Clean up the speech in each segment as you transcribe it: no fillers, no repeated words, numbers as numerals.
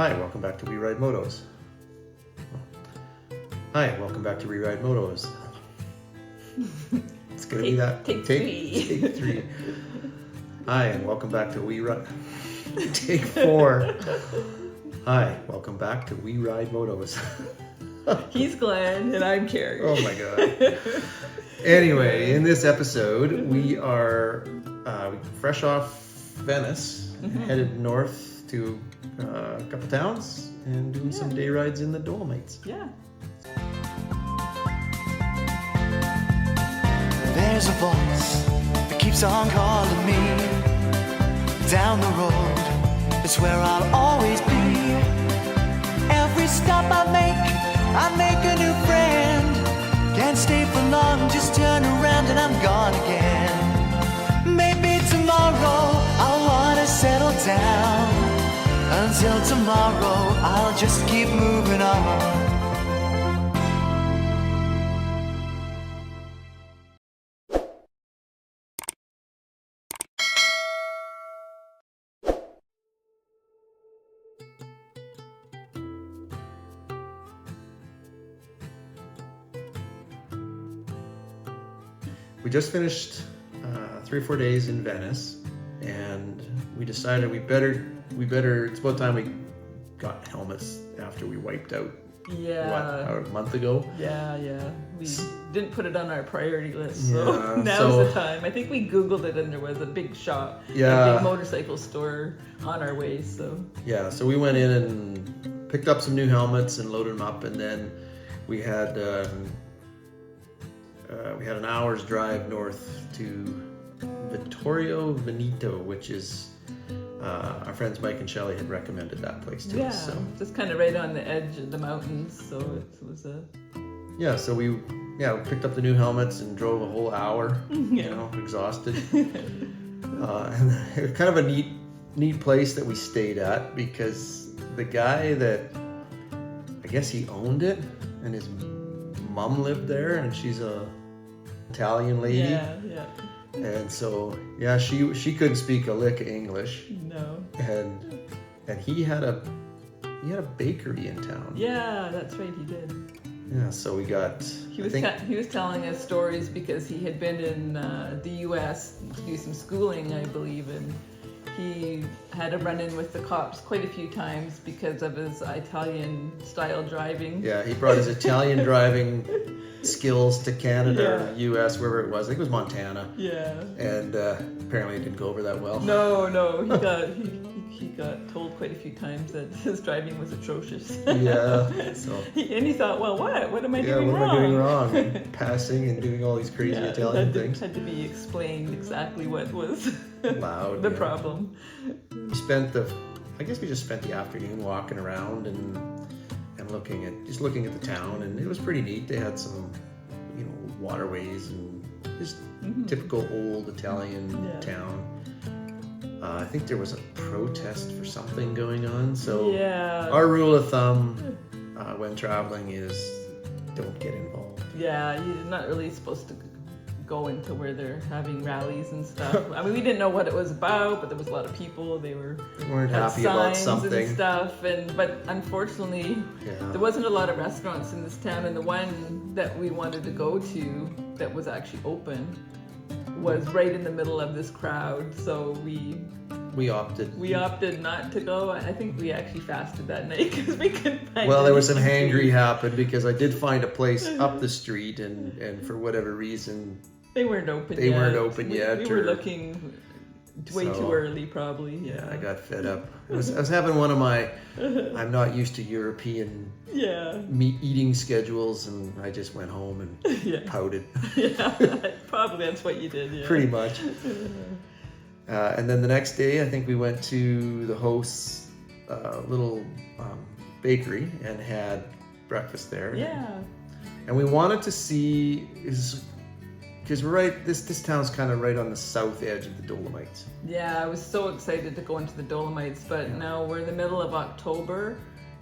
Hi, welcome back to We Ride Motos. Hi, welcome back to We Ride Motos. It's gonna be that. Take three. Take three. Hi, and welcome back to We Ride. Take four. Hi, welcome back to We Ride Motos. He's Glenn and I'm Carrie. Oh my god. Anyway, in this episode, we are fresh off Venice, headed north to a couple towns and doing some day rides in the Dolomites. Yeah. There's a voice that keeps on calling me. Down the road, it's where I'll always be. Every stop I make a new friend. Can't stay for long, just turn around and I'm gone again. Maybe tomorrow I'll wanna settle down. Until tomorrow I'll just keep moving on. We just finished 3 or 4 days in Venice, and we decided we better. It's about time we got helmets after we wiped out. Yeah. A month ago. Yeah. We didn't put it on our priority list, so Yeah, now's the time. I think we Googled it and there was a big shop, a big motorcycle store on our way. So we went in and picked up some new helmets and loaded them up, and then we had an hour's drive north to Vittorio Veneto, which is our friends Mike and Shelley had recommended that place to us. So just kind of right on the edge of the mountains. So it was a we picked up the new helmets and drove a whole hour. Exhausted. And it was kind of a neat place that we stayed at, because the guy that I guess he owned it, and his mom lived there, and she's a Italian lady. Yeah. And so she couldn't speak a lick of English. No. And he had a bakery in town. Yeah, that's right, he did. Yeah, so we got. He was telling us stories because he had been in the U.S. to do some schooling, I believe, and he had a run-in with the cops quite a few times because of his Italian-style driving. Yeah, he brought his Italian driving skills to Canada or U.S., wherever it was. I think it was Montana. Yeah. And apparently it didn't go over that well. No, he got told quite a few times that his driving was atrocious. Yeah. So. And he thought, well, what am I doing wrong? What am I doing wrung? Passing and doing all these crazy Italian things. Had to be explained exactly what was loud. the problem. We just spent the afternoon walking around and looking at the town, and it was pretty neat. They had some, waterways and just typical old Italian town. I think there was a protest for something going on. So our rule of thumb when traveling is don't get involved. Yeah, you're not really supposed to go into where they're having rallies and stuff. I mean, we didn't know what it was about, but there was a lot of people. They weren't happy about something and stuff. But unfortunately, there wasn't a lot of restaurants in this town. And the one that we wanted to go to that was actually open was right in the middle of this crowd. So we opted not to go. I think we actually fasted that night because we couldn't find. Well, there was some hangry happened because I did find a place up the street, and for whatever reason. They weren't open yet. We were looking way too early, probably. Yeah, I got fed up. I was having one of my I'm not used to European meat eating schedules, and I just went home and pouted. Yeah, probably that's what you did. Yeah, pretty much. And then the next day, I think we went to the host's little bakery and had breakfast there. Yeah. And we wanted to see because we're right. This town's kind of right on the south edge of the Dolomites. Yeah, I was so excited to go into the Dolomites, but now we're in the middle of October,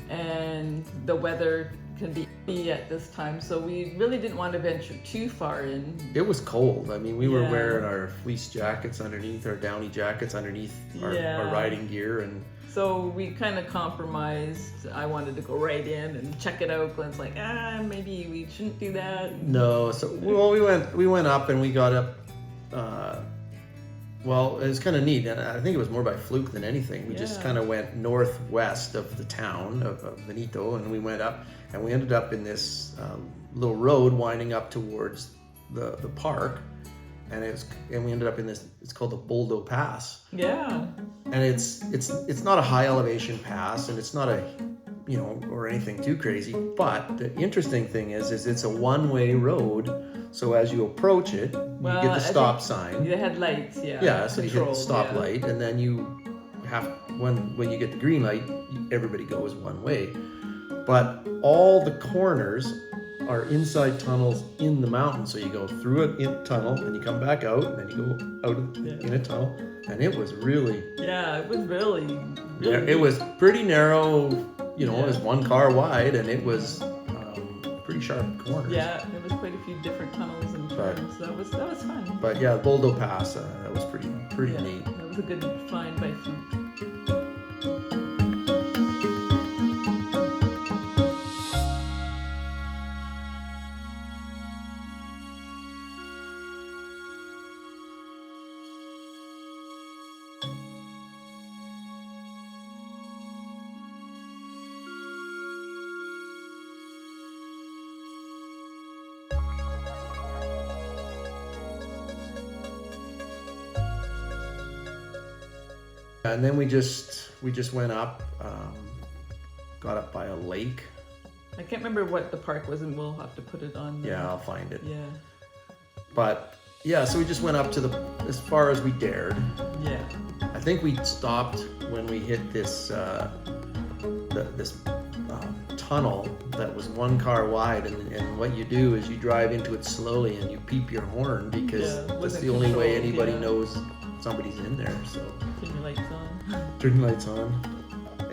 and the weather can be be at this time, so we really didn't want to venture too far in. It was cold. I mean, we were Yeah. wearing our fleece jackets underneath, our downy jackets underneath our riding gear, and so we kind of compromised. I wanted to go right in and check it out. Glenn's like, maybe we shouldn't do that. no. So well, we went up and we got up. Well, it was kind of neat, and I think it was more by fluke than anything. We just kind of went northwest of the town of Veneto, and we went up, and we ended up in this little road winding up towards the park, and we ended up in this. It's called the Boldo Pass. Yeah. And it's not a high elevation pass, and it's not a or anything too crazy. But the interesting thing is it's a one-way road. So as you approach it, you get the stop sign. They had lights, yeah. Yeah, so you hit the stop yeah. light, and then you have when you get the green light, everybody goes one way. But all the corners are inside tunnels in the mountain. So you go through it in a tunnel, and you come back out, and then you go out in a tunnel. And it was really... Yeah, it was really it was pretty narrow, it was one car wide, and it was pretty sharp corners. Yeah, there was quite a few different tunnels and turns. That was fun. But yeah, Boldo Pass, that was pretty neat. That was a good find by fluke. And then we just went up, got up by a lake. I can't remember what the park was, and we'll have to put it on. Yeah, I'll find it. Yeah. But yeah, so we just went up to as far as we dared. Yeah. I think we stopped when we hit this tunnel that was one car wide, and what you do is you drive into it slowly and you beep your horn because that's the only way anybody knows somebody's in there. So turn your lights on. Turn the lights on.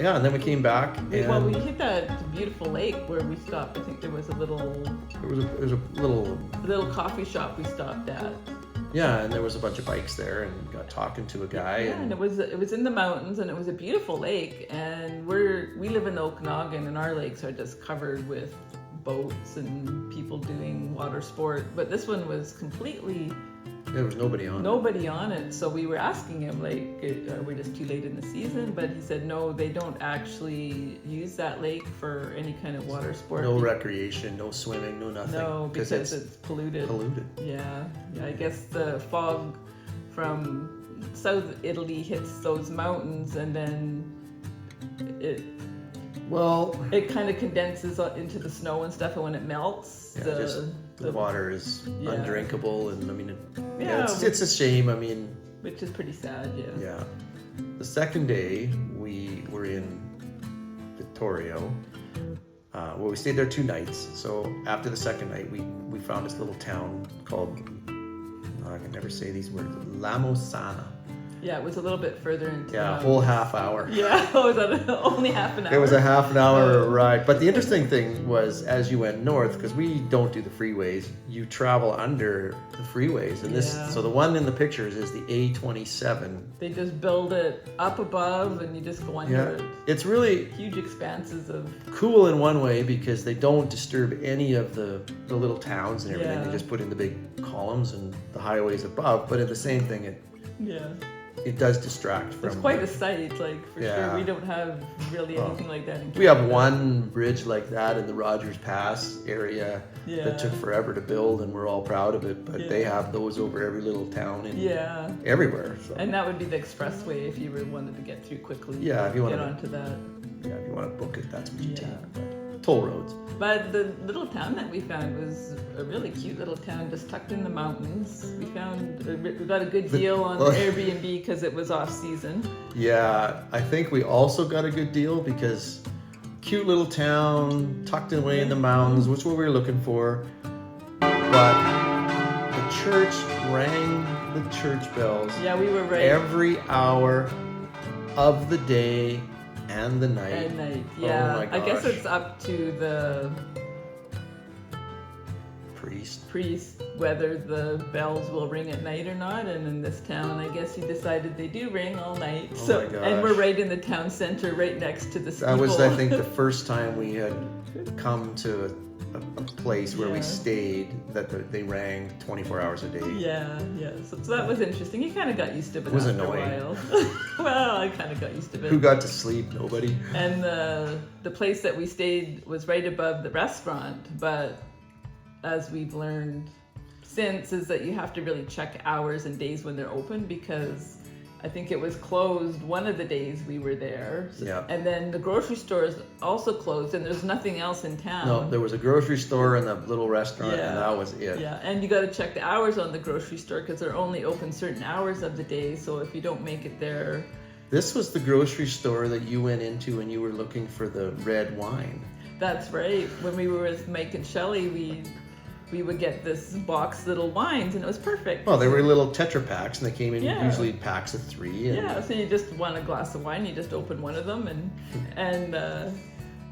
Yeah, and then we came back. Well, we hit that beautiful lake where we stopped. I think there was a little coffee shop we stopped at. Yeah, and there was a bunch of bikes there, and got talking to a guy. Yeah, and it was in the mountains, and it was a beautiful lake. And we live in the Okanagan, and our lakes are just covered with boats and people doing water sport. But this one was completely... There was nobody on it. Nobody on it. So we were asking him, like, are we just too late in the season? But he said, no, they don't actually use that lake for any kind of water sport. No recreation, no swimming, no nothing. No, because it's polluted. Yeah. I guess the fog from South Italy hits those mountains, and then it kind of condenses into the snow and stuff, and when it melts, the water is undrinkable, and I mean, it's a shame. I mean, which is pretty sad. Yeah. The second day we were in Vittorio. Well, we stayed there 2 nights. So after the second night, we found this little town called I can never say these words. Lamosana. Yeah, it was a little bit further into. Yeah, a whole half hour. Yeah, was that only half an hour? It was a half an hour ride. But the interesting thing was, as you went north, because we don't do the freeways, you travel under the freeways. And so the one in the pictures is the A27. They just build it up above, and you just go under it. It's really huge expanses of cool in one way because they don't disturb any of the little towns and everything. They just put in the big columns and the highways above. But at the same thing, it does distract from... It's quite a sight, like, for sure. We don't have really anything like that in Canada. We have one bridge like that in the Rogers Pass area that took forever to build, and we're all proud of it, but they have those over every little town and everywhere. So. And that would be the expressway if you wanted to get through quickly. Yeah, if you want to get onto that. Yeah, if you want to book it, that's what you take. But toll roads. But the little town that we found was a really cute little town just tucked in the mountains. We got a good deal on Airbnb because it was off season. Yeah, I think we also got a good deal because cute little town tucked away in the mountains, which is what we were looking for. But the church rang the church bells. Yeah, we were right. Every hour of the day and the night. Yeah. Oh my gosh. I guess it's up to the priest. whether the bells will ring at night or not. And in this town, I guess he decided they do ring all night. Oh So, my gosh. and we're right in the town center, right next to the steeple. That was, I think, the first time we had come to a place where we Yeah. stayed that they rang 24 hours a day. Yeah. So that was interesting. You kind of got used to it, It was after annoying. a while. Well, I kind of got used to it. Who got to sleep? Nobody. And the place that we stayed was right above the restaurant, but as we've learned since is that you have to really check hours and days when they're open, because I think it was closed one of the days we were there. Yeah. And then the grocery store is also closed, and there's nothing else in town. No, there was a grocery store and a little restaurant, Yeah. and that was it. Yeah, and you got to check the hours on the grocery store because they're only open certain hours of the day. So if you don't make it there, This was the grocery store that you went into when you were looking for the red wine. that's right. When we were with Mike and Shelley, we would get this box little wines, and it was perfect. Well, they were little Tetra packs, and they came in Yeah. usually packs of 3. And Yeah, so you just want a glass of wine, you just open one of them, and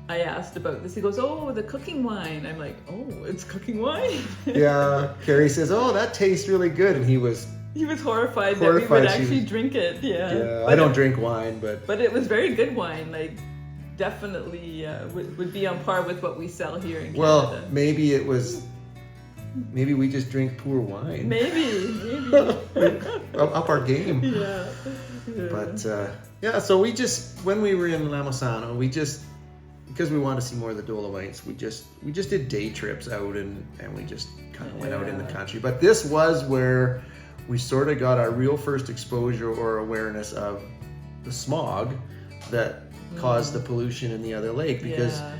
I asked about this. He goes, "Oh, the cooking wine." I'm like, "Oh, it's cooking wine." yeah, Carrie says, "Oh, that tastes really good," and he was. He was horrified that we Horrified would she actually was- drink it. Yeah, Yeah, But I don't drink wine, but it was very good wine. Like, definitely would be on par with what we sell here in Canada. well, maybe we just drink poor wine. maybe. Up our game. Yeah. But yeah, so we just, when we were in Lamasano, because we wanted to see more of the Dolomites, we just did day trips out and we just kind of went out in the Yeah. country. But this was where we sort of got our real first exposure or awareness of the smog that caused the pollution in the other lake, because Yeah.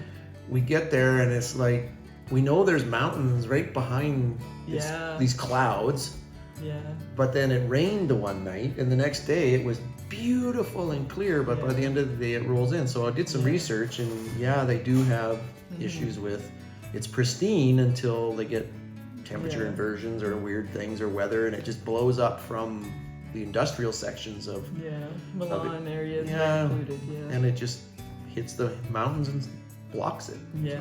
we get there and it's like, we know there's mountains right behind Yeah. these clouds. Yeah. But then it rained the one night, and the next day it was beautiful and clear, but by the end of the day it rolls in. So I did some research, and yeah, they do have issues with it's pristine until they get temperature Yeah. inversions or weird things or weather, and it just blows up from the industrial sections of, Yeah. Milan areas Yeah. included. Yeah. and it just hits the mountains and blocks it. Yeah.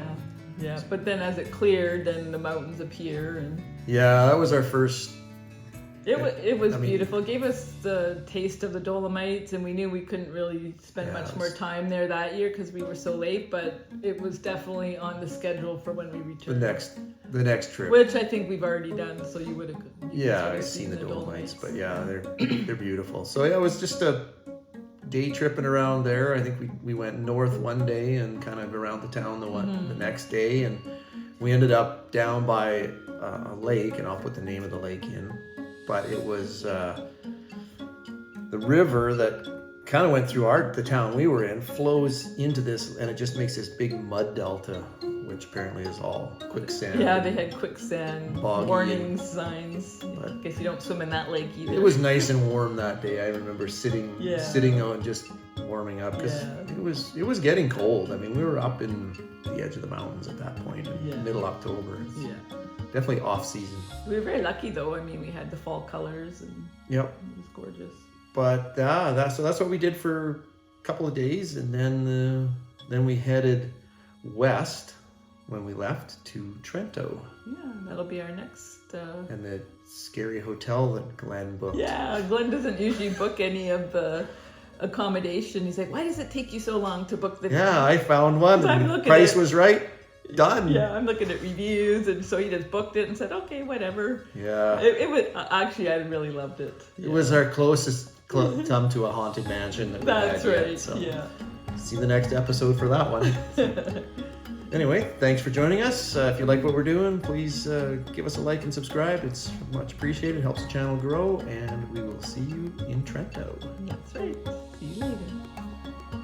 Yeah. But then as it cleared, then the mountains appear, and Yeah, that was our first. it was I mean- beautiful. It gave us the taste of the Dolomites, and we knew we couldn't really spend Yeah, much it more was- time there that year because we were so late. But it was definitely on the schedule for when we returned. The next trip. Which I think we've already done, so you would have. Yeah, I've seen the Dolomites, but yeah, they're beautiful. So yeah, it was just a day tripping around there. I think we went north one day and kind of around the town the next day, and we ended up down by a lake, and I'll put the name of the lake in. But it was the river that kind of went through the town we were in, flows into this, and it just makes this big mud delta, which apparently is all quicksand. Yeah, they had quicksand Boggy warning signs. but- I guess you don't swim in that lake either. It was nice and warm that day. I remember sitting on just warming up because Yeah. it was getting cold. I mean, we were up in the edge of the mountains at that point, in Yeah. middle October. It's Yeah. definitely off season. We were very lucky though. I mean, we had the fall colors and Yep. it was gorgeous. But that's what we did for a couple of days, and then we headed west when we left to Trento Yeah, that'll be our next. and the scary hotel that Glenn booked. Yeah, Glenn doesn't usually book any of the accommodation. He's like, "Why does it take you so long to book the?" Yeah, I found one. So I'm And looking price at- was right. Done. Yeah, I'm looking at reviews, and so he just booked it and said, "Okay, whatever." Yeah. It was actually, I really loved it. It was our closest come to a haunted mansion that we That's had right. yet. So Yeah. see the next episode for that one. Anyway, thanks for joining us. If you like what we're doing, please give us a like and subscribe. It's much appreciated. It helps the channel grow, and we will see you in Trento. That's right. See you later.